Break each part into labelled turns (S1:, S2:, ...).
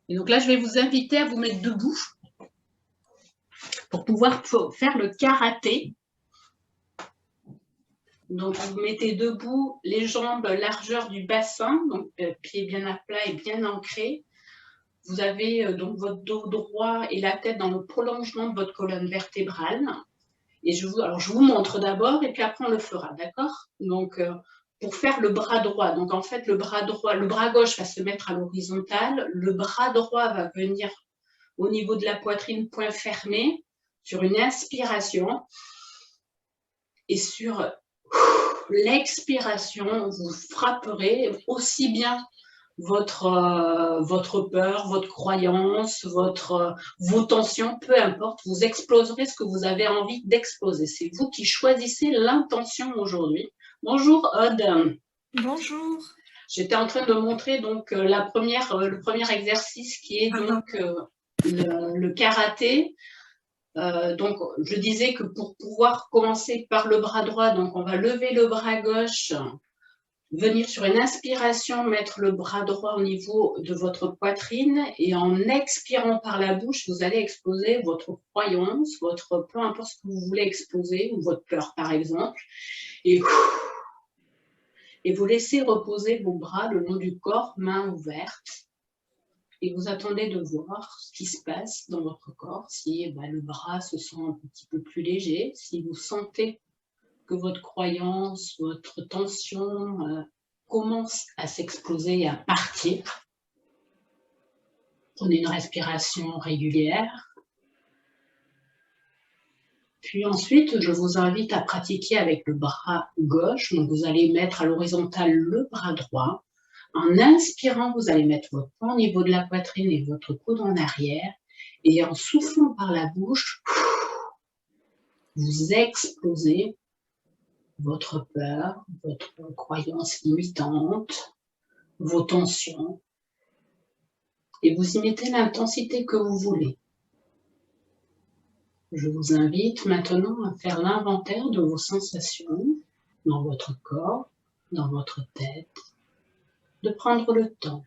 S1: Et donc là, je vais vous inviter à vous mettre debout pour pouvoir faire le karaté. Donc, vous mettez debout, les jambes largeur du bassin, donc pieds bien à plat et bien ancrés. Vous avez donc votre dos droit et la tête dans le prolongement de votre colonne vertébrale. Et je vous montre d'abord et puis après on le fera, d'accord? Donc, pour faire le bras droit, donc en fait, le bras gauche va se mettre à l'horizontale, le bras droit va venir au niveau de la poitrine, point fermé, sur une inspiration. Et sur l'expiration, vous frapperez aussi bien votre peur, votre croyance, vos tensions, peu importe, vous exploserez ce que vous avez envie d'exploser. C'est vous qui choisissez l'intention aujourd'hui. Bonjour Aude.
S2: Bonjour.
S1: J'étais en train de montrer donc le premier exercice qui est donc le karaté. Donc, je disais que pour pouvoir commencer par le bras droit, donc on va lever le bras gauche, venir sur une inspiration, mettre le bras droit au niveau de votre poitrine et en expirant par la bouche, vous allez exploser votre croyance, peu importe ce que vous voulez exploser, ou votre peur par exemple, et vous laissez reposer vos bras le long du corps, mains ouvertes. Et vous attendez de voir ce qui se passe dans votre corps, si le bras se sent un petit peu plus léger, si vous sentez que votre croyance, votre tension commence à s'exploser et à partir. Prenez une respiration régulière. Puis ensuite, je vous invite à pratiquer avec le bras gauche. Donc vous allez mettre à l'horizontale le bras droit. En inspirant, vous allez mettre votre poing au niveau de la poitrine et votre coude en arrière. Et en soufflant par la bouche, vous explosez votre peur, votre croyance limitante, vos tensions. Et vous y mettez l'intensité que vous voulez. Je vous invite maintenant à faire l'inventaire de vos sensations dans votre corps, dans votre tête, de prendre le temps.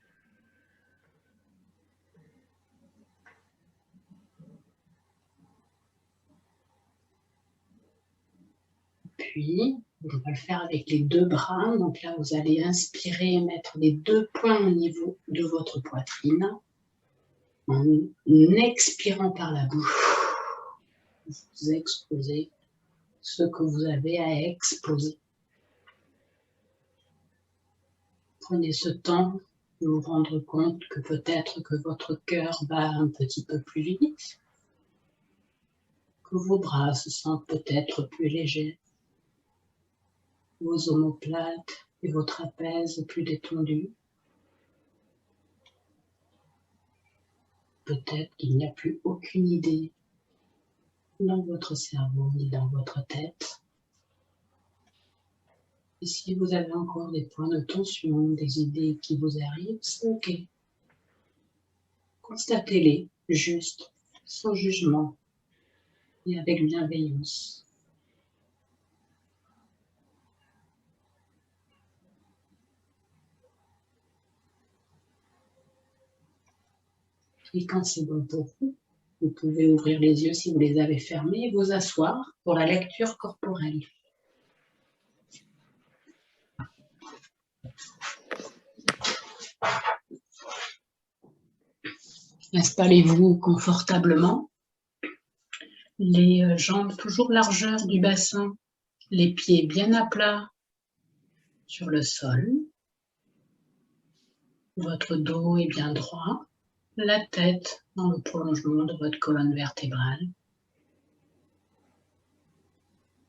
S1: Puis, on va le faire avec les deux bras. Donc là, vous allez inspirer et mettre les deux poings au niveau de votre poitrine. En expirant par la bouche, vous explosez ce que vous avez à exploser. Prenez ce temps de vous rendre compte que peut-être que votre cœur bat un petit peu plus vite, que vos bras se sentent peut-être plus légers, vos omoplates et vos trapèzes plus détendus. Peut-être qu'il n'y a plus aucune idée dans votre cerveau ni dans votre tête. Et si vous avez encore des points de tension, des idées qui vous arrivent, c'est ok. Constatez-les juste, sans jugement et avec bienveillance. Et quand c'est bon pour vous, vous pouvez ouvrir les yeux si vous les avez fermés et vous asseoir pour la lecture corporelle. Installez-vous confortablement, les jambes toujours largeur du bassin, les pieds bien à plat sur le sol. Votre dos est bien droit, la tête dans le prolongement de votre colonne vertébrale.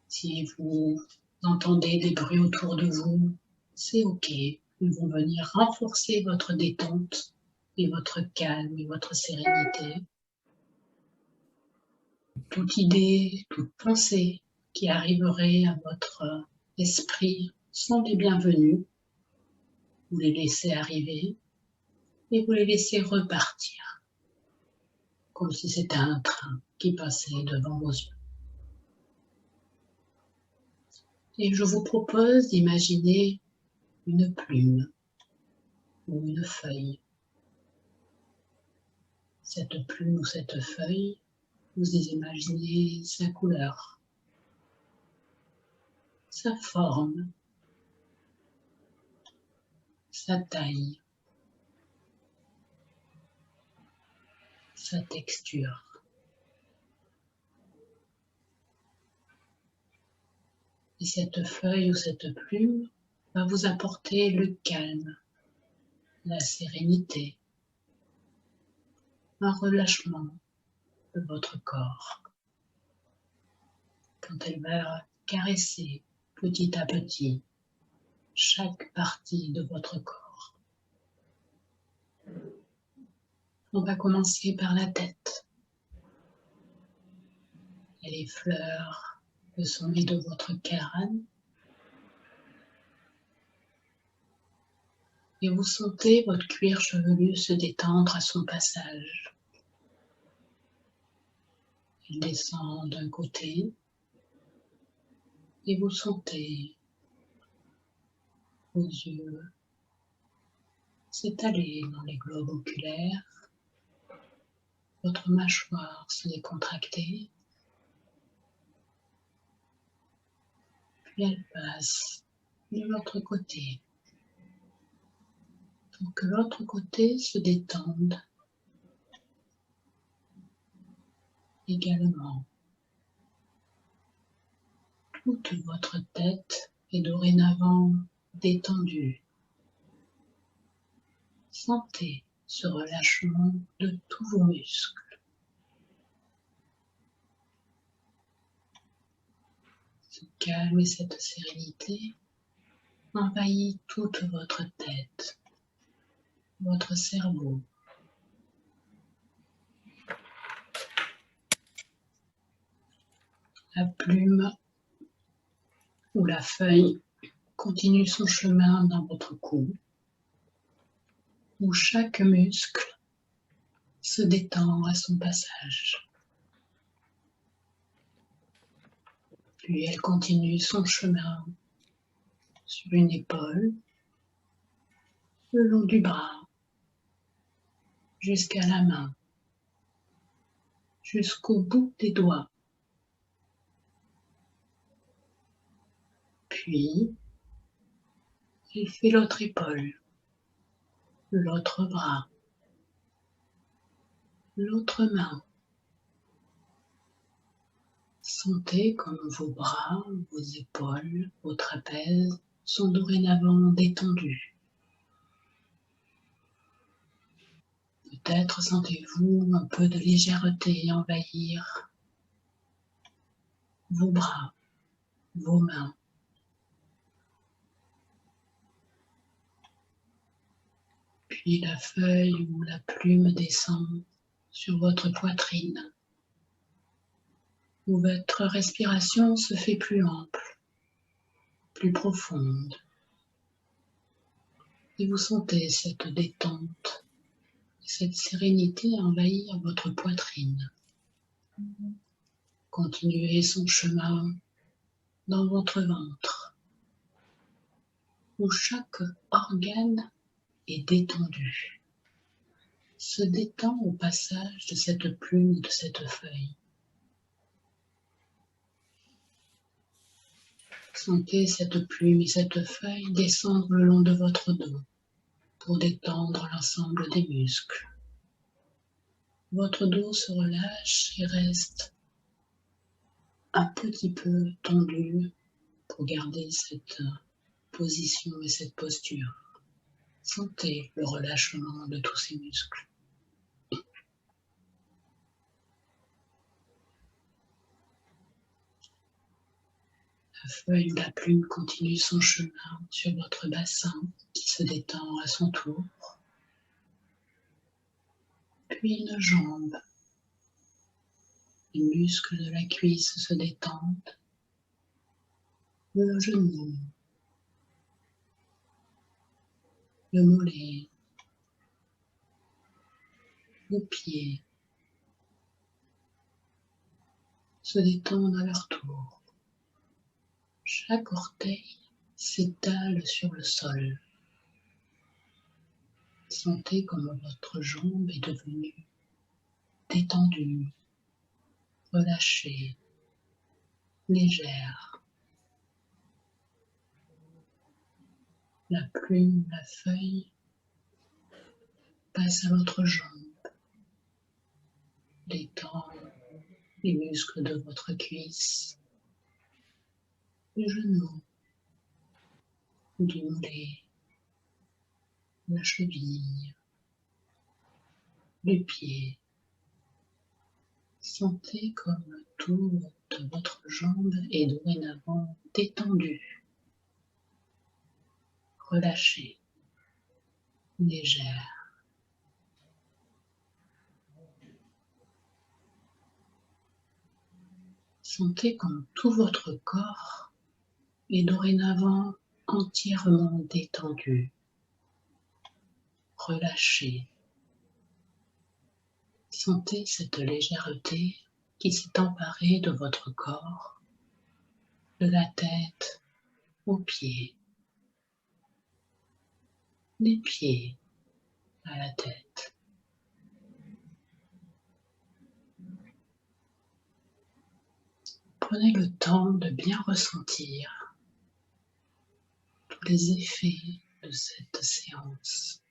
S1: Si vous entendez des bruits autour de vous, c'est ok. Ils vont venir renforcer votre détente et votre calme et votre sérénité. Toute idée, toute pensée qui arriverait à votre esprit sont les bienvenus. Vous les laissez arriver et vous les laissez repartir, comme si c'était un train qui passait devant vos yeux. Et je vous propose d'imaginer une plume ou une feuille
S2: Cette plume ou cette feuille, vous imaginez sa couleur, sa forme, sa taille, sa texture. Et cette feuille ou cette plume va vous apporter le calme, la sérénité, un relâchement de votre corps. Quand elle va caresser petit à petit chaque partie de votre corps. On va commencer par la tête. Elle effleure le sommet de votre crâne. Et vous sentez votre cuir chevelu se détendre à son passage. Il descend d'un côté et vous sentez vos yeux s'étaler dans les globes oculaires, votre mâchoire se décontracter, puis elle passe de l'autre côté pour que l'autre côté se détende également. Toute votre tête est dorénavant détendue. Sentez ce relâchement de tous vos muscles. Ce calme et cette sérénité envahit toute votre tête, votre cerveau. La plume ou la feuille continue son chemin dans votre cou, où chaque muscle se détend à son passage. Puis elle continue son chemin sur une épaule, le long du bras, jusqu'à la main, jusqu'au bout des doigts. Puis, elle fait l'autre épaule, l'autre bras, l'autre main. Sentez comme vos bras, vos épaules, vos trapèzes sont dorénavant détendus. Peut-être sentez-vous un peu de légèreté envahir vos bras, vos mains. Puis la feuille ou la plume descend sur votre poitrine, où votre respiration se fait plus ample, plus profonde. Et vous sentez cette détente, cette sérénité envahir votre poitrine. Continuez son chemin dans votre ventre, où chaque organe est détendu, se détend au passage de cette plume ou de cette feuille. Sentez cette plume et cette feuille descendre le long de votre dos pour détendre l'ensemble des muscles. Votre dos se relâche et reste un petit peu tendu pour garder cette position et cette posture. Sentez le relâchement de tous ces muscles. La feuille ou la plume continue son chemin sur votre bassin qui se détend à son tour. Puis une jambe. Les muscles de la cuisse se détendent. Le genou. Le mollet. Le pied se détendent à leur tour. Chaque orteil s'étale sur le sol. Sentez comme votre jambe est devenue détendue, relâchée, légère. La plume, la feuille passe à votre jambe, détend les muscles de votre cuisse, du genou, du mollet, la cheville, du pied. Sentez comme le tour de votre jambe est dorénavant détendu, relâché, légère. Sentez comme tout votre corps est dorénavant entièrement détendu, relâché. Sentez cette légèreté qui s'est emparée de votre corps, de la tête aux pieds, des pieds à la tête. Prenez le temps de bien ressentir tous les effets de cette séance.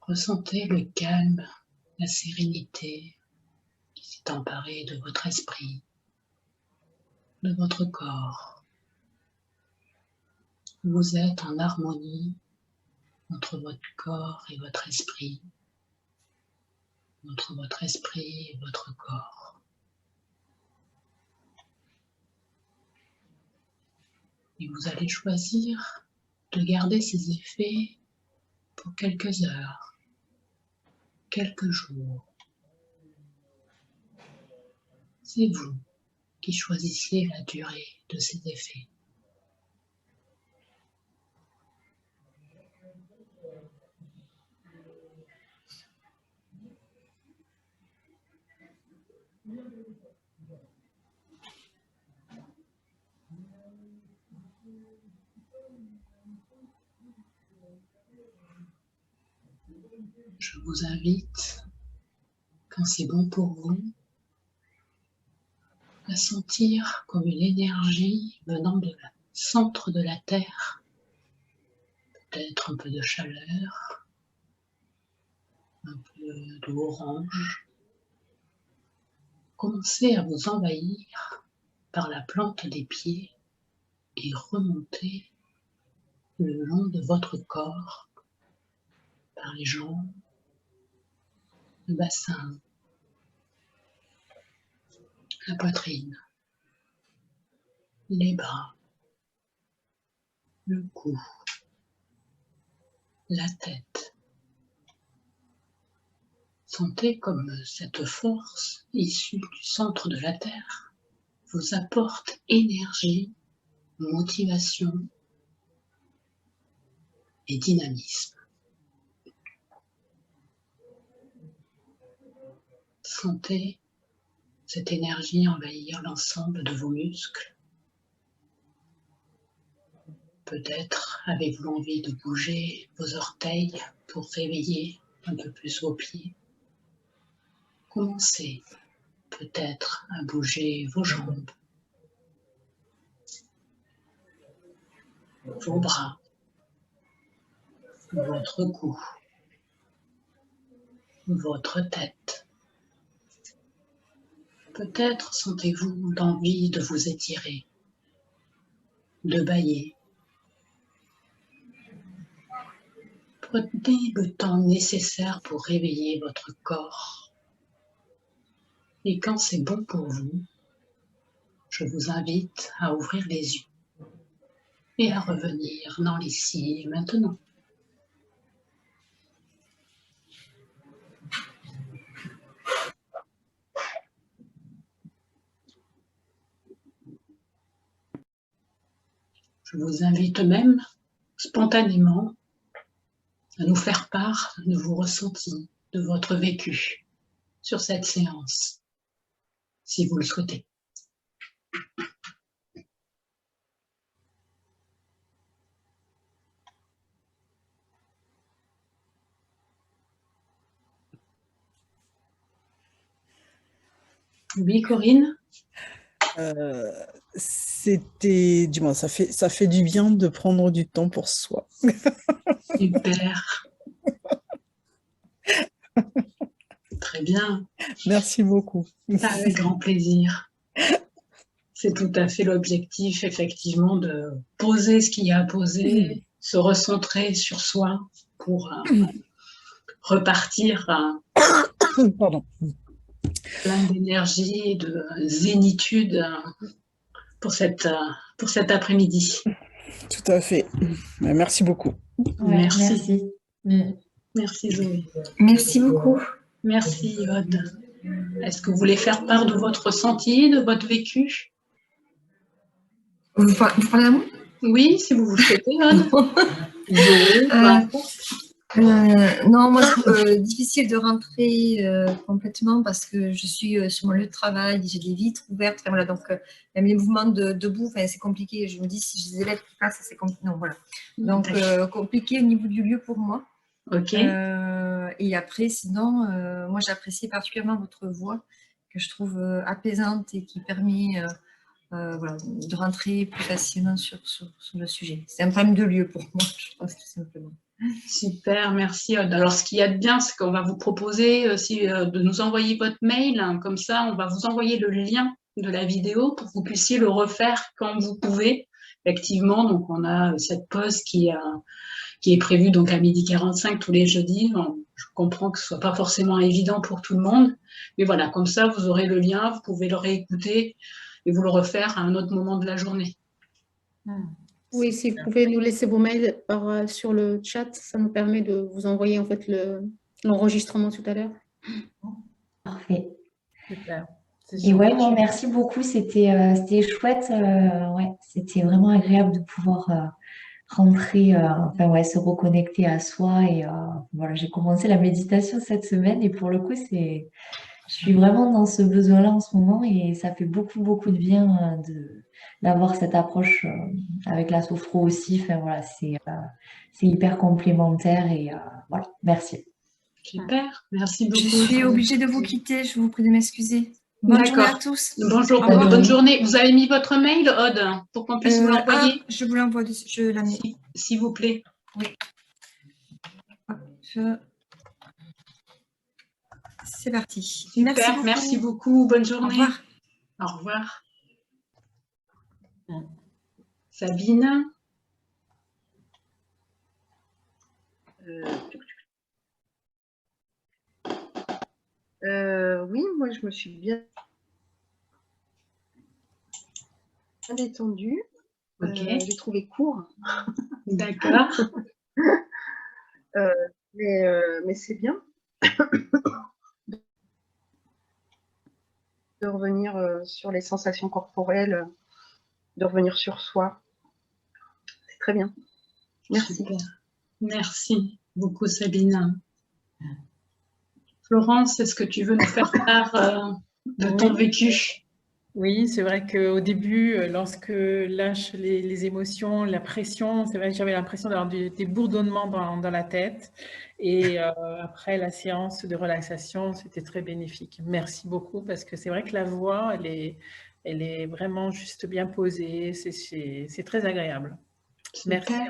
S2: Ressentez le calme, la sérénité qui s'est emparée de votre esprit, de votre corps. Vous êtes en harmonie entre votre corps et votre esprit, entre votre esprit et votre corps. Et vous allez choisir de garder ces effets pour quelques heures, quelques jours. C'est vous qui choisissez la durée de ces effets. Je vous invite, quand c'est bon pour vous, à sentir comme une énergie venant du centre de la Terre, peut-être un peu de chaleur, un peu d'eau orange. Commencez à vous envahir par la plante des pieds et remonter le long de votre corps, par les jambes, le bassin, la poitrine, les bras, le cou, la tête. Sentez comme cette force issue du centre de la Terre vous apporte énergie, motivation et dynamisme. Sentez cette énergie envahir l'ensemble de vos muscles. Peut-être avez-vous envie de bouger vos orteils pour réveiller un peu plus vos pieds. Commencez peut-être à bouger vos jambes, vos bras, votre cou, votre tête. Peut-être sentez-vous l'envie de vous étirer, de bâiller. Prenez le temps nécessaire pour réveiller votre corps. Et quand c'est bon pour vous, je vous invite à ouvrir les yeux et à revenir dans l'ici et maintenant. Je vous invite même spontanément à nous faire part de vos ressentis, de votre vécu sur cette séance, si vous le souhaitez.
S1: Oui, Corinne?
S3: C'était, dis-moi, ça fait du bien de prendre du temps pour soi.
S1: Super. Très bien.
S3: Merci beaucoup.
S1: Avec grand plaisir. C'est tout à fait l'objectif, effectivement, de poser ce qu'il y a à poser, se recentrer sur soi pour repartir
S3: Pardon.
S1: plein d'énergie et de zénitude pour cet après-midi.
S3: Tout à fait. Merci beaucoup.
S4: Ouais,
S1: Merci.
S4: merci.
S1: Merci Zoé.
S4: Merci beaucoup.
S1: Merci Aude. Est-ce que vous voulez faire part de votre ressenti, de votre vécu?
S4: Vous parlez à moi?
S1: Oui, si vous le souhaitez, Aude. Zoé, peu importe.
S4: Non, moi, difficile de rentrer complètement parce que je suis sur mon lieu de travail, j'ai des vitres ouvertes, enfin, voilà, donc même les mouvements debout, c'est compliqué. Je me dis, si je les élève qui passent, c'est compliqué. Non, voilà. Donc, compliqué au niveau du lieu pour moi.
S1: Ok.
S4: Et après, sinon, moi, j'apprécie particulièrement votre voix que je trouve apaisante et qui permet voilà, de rentrer plus facilement sur le sujet. C'est un problème de lieu pour moi, je pense, tout simplement.
S1: Super, merci Aude. Alors, ce qu'il y a de bien, c'est qu'on va vous proposer de nous envoyer votre mail. Hein, comme ça, on va vous envoyer le lien de la vidéo pour que vous puissiez le refaire quand vous pouvez. Effectivement, donc on a cette pause qui est prévue donc à 12h45 tous les jeudis. Bon, je comprends que ce soit pas forcément évident pour tout le monde, mais voilà, comme ça, vous aurez le lien, vous pouvez le réécouter et vous le refaire à un autre moment de la journée.
S5: Oui, si vous pouvez nous laisser vos mails sur le chat, ça nous permet de vous envoyer en fait l'enregistrement tout à l'heure.
S4: Parfait.
S6: Super.
S4: Et ouais, non, merci beaucoup. C'était chouette. Ouais, c'était vraiment agréable de pouvoir rentrer, enfin ouais, se reconnecter à soi. Et voilà, j'ai commencé la méditation cette semaine et pour le coup, je suis vraiment dans ce besoin-là en ce moment et ça fait beaucoup, beaucoup de bien d'avoir cette approche avec la sophro aussi. Enfin voilà, c'est hyper complémentaire et voilà, merci.
S1: Super, merci beaucoup.
S4: Je suis obligée de vous quitter, je vous prie de m'excuser. Bonne journée à tous.
S1: Bonjour, bonne journée. Vous avez mis votre mail, Aude, pour qu'on puisse vous l'envoyer?
S4: Je vous l'envoie, je la mets.
S1: S'il vous plaît.
S4: Oui. C'est parti.
S1: Super, merci beaucoup. Bonne journée.
S4: Au revoir.
S1: Au revoir. Sabine.
S7: Oui, moi je me suis bien détendue.
S1: Okay.
S7: J'ai trouvé court.
S1: D'accord.
S7: Mais c'est bien de revenir sur les sensations corporelles, de revenir sur soi. C'est très bien. Merci.
S1: Super. Merci beaucoup, Sabine. Florence, est-ce que tu veux nous faire part de ton vécu?
S6: Oui, c'est vrai qu'au début, lorsque lâche les émotions, la pression, c'est vrai que j'avais l'impression d'avoir des bourdonnements dans la tête. Et après la séance de relaxation, c'était très bénéfique. Merci beaucoup parce que c'est vrai que la voix, elle est vraiment juste bien posée. C'est très agréable.
S1: Super.
S6: Merci.